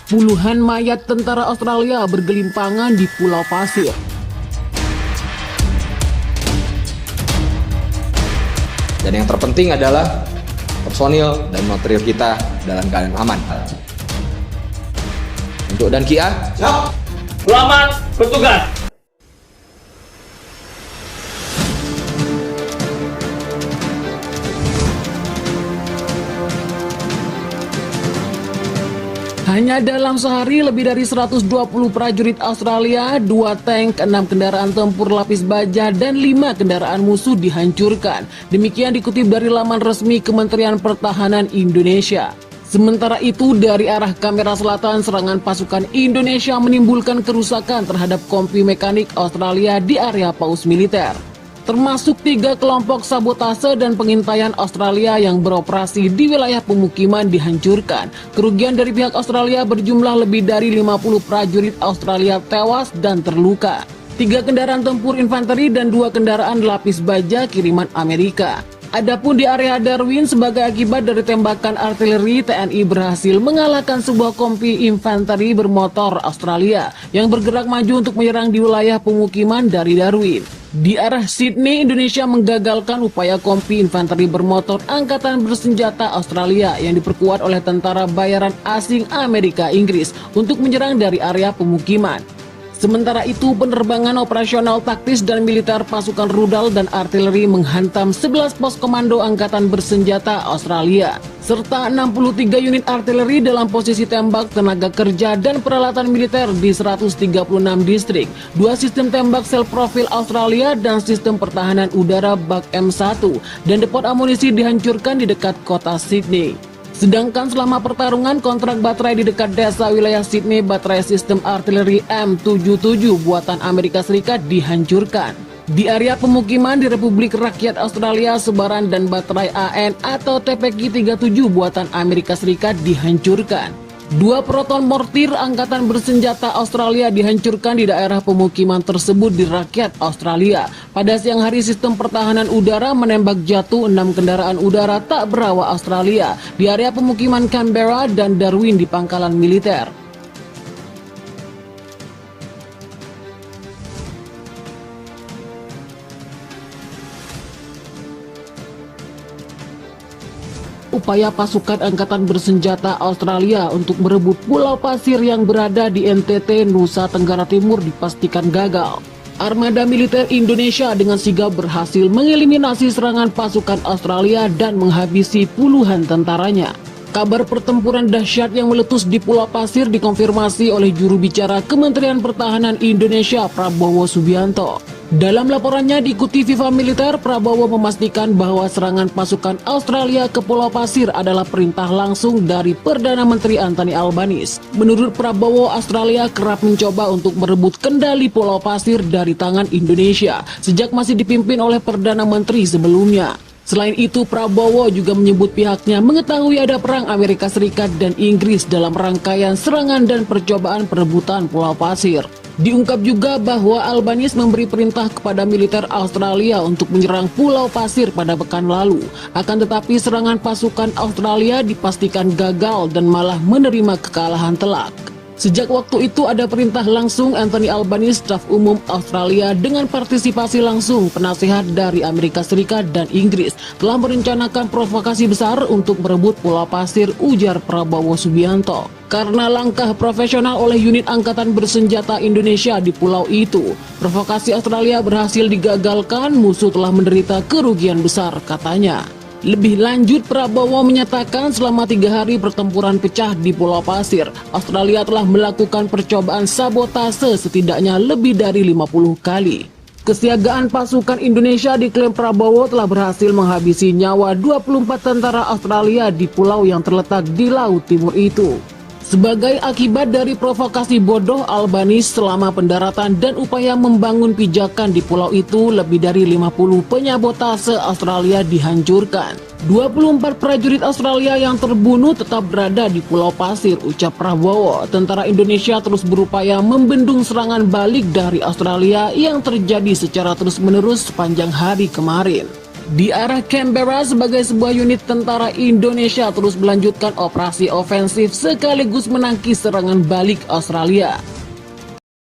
Puluhan mayat tentara Australia bergelimpangan di Pulau Pasir. Dan yang terpenting adalah personil dan material kita dalam keadaan aman. Untuk dan Kia, siap. Selamat bertugas. Hanya dalam sehari, lebih dari 120 prajurit Australia, 2 tank, 6 kendaraan tempur lapis baja, dan 5 kendaraan musuh dihancurkan. Demikian dikutip dari laman resmi Kementerian Pertahanan Indonesia. Sementara itu, dari arah kamera selatan, serangan pasukan Indonesia menimbulkan kerusakan terhadap kompi mekanik Australia di area paus militer. Termasuk 3 kelompok sabotase dan pengintaian Australia yang beroperasi di wilayah pemukiman dihancurkan. Kerugian dari pihak Australia berjumlah lebih dari 50 prajurit Australia tewas dan terluka. 3 kendaraan tempur infanteri dan 2 kendaraan lapis baja kiriman Amerika. Adapun di area Darwin, sebagai akibat dari tembakan artileri, TNI berhasil mengalahkan sebuah kompi infanteri bermotor Australia yang bergerak maju untuk menyerang di wilayah pemukiman dari Darwin. Di arah Sydney, Indonesia menggagalkan upaya kompi infanteri bermotor Angkatan Bersenjata Australia yang diperkuat oleh tentara bayaran asing Amerika Inggris untuk menyerang dari area pemukiman. Sementara itu, penerbangan operasional taktis dan militer pasukan rudal dan artileri menghantam 11 pos komando Angkatan Bersenjata Australia, serta 63 unit artileri dalam posisi tembak, tenaga kerja, dan peralatan militer di 136 distrik, 2 sistem tembak self profil Australia dan sistem pertahanan udara Bak M1, dan depot amunisi dihancurkan di dekat kota Sydney. Sedangkan selama pertarungan, kontrak baterai di dekat desa wilayah Sydney, baterai sistem artileri M77 buatan Amerika Serikat dihancurkan. Di area pemukiman di Republik Rakyat Australia, sebaran dan baterai AN atau TPQ-37 buatan Amerika Serikat dihancurkan. 2 proton mortir Angkatan Bersenjata Australia dihancurkan di daerah pemukiman tersebut di rakyat Australia. Pada siang hari, sistem pertahanan udara menembak jatuh 6 kendaraan udara tak berawak Australia di area pemukiman Canberra dan Darwin di pangkalan militer. Upaya pasukan Angkatan Bersenjata Australia untuk merebut Pulau Pasir yang berada di NTT, Nusa Tenggara Timur dipastikan gagal. Armada militer Indonesia dengan sigap berhasil mengeliminasi serangan pasukan Australia dan menghabisi puluhan tentaranya. Kabar pertempuran dahsyat yang meletus di Pulau Pasir dikonfirmasi oleh juru bicara Kementerian Pertahanan Indonesia, Prabowo Subianto. Dalam laporannya diikuti Viva Militer, Prabowo memastikan bahwa serangan pasukan Australia ke Pulau Pasir adalah perintah langsung dari Perdana Menteri Anthony Albanese. Menurut Prabowo, Australia kerap mencoba untuk merebut kendali Pulau Pasir dari tangan Indonesia sejak masih dipimpin oleh Perdana Menteri sebelumnya. Selain itu, Prabowo juga menyebut pihaknya mengetahui ada perang Amerika Serikat dan Inggris dalam rangkaian serangan dan percobaan perebutan Pulau Pasir. Diungkap juga bahwa Albanese memberi perintah kepada militer Australia untuk menyerang Pulau Pasir pada pekan lalu. Akan tetapi serangan pasukan Australia dipastikan gagal dan malah menerima kekalahan telak. Sejak waktu itu ada perintah langsung Anthony Albanese, staf umum Australia, dengan partisipasi langsung penasihat dari Amerika Serikat dan Inggris telah merencanakan provokasi besar untuk merebut Pulau Pasir, ujar Prabowo Subianto. Karena langkah profesional oleh unit Angkatan Bersenjata Indonesia di pulau itu, provokasi Australia berhasil digagalkan, musuh telah menderita kerugian besar, katanya. Lebih lanjut, Prabowo menyatakan selama 3 hari pertempuran pecah di Pulau Pasir, Australia telah melakukan percobaan sabotase setidaknya lebih dari 50 kali. Kesiagaan pasukan Indonesia diklaim Prabowo telah berhasil menghabisi nyawa 24 tentara Australia di pulau yang terletak di Laut Timur itu. Sebagai akibat dari provokasi bodoh Albanese selama pendaratan dan upaya membangun pijakan di pulau itu, lebih dari 50 penyabotase Australia dihancurkan. 24 prajurit Australia yang terbunuh tetap berada di Pulau Pasir, ucap Prabowo. Tentara Indonesia terus berupaya membendung serangan balik dari Australia yang terjadi secara terus-menerus sepanjang hari kemarin. Di arah Canberra sebagai sebuah unit tentara Indonesia terus melanjutkan operasi ofensif sekaligus menangkis serangan balik Australia.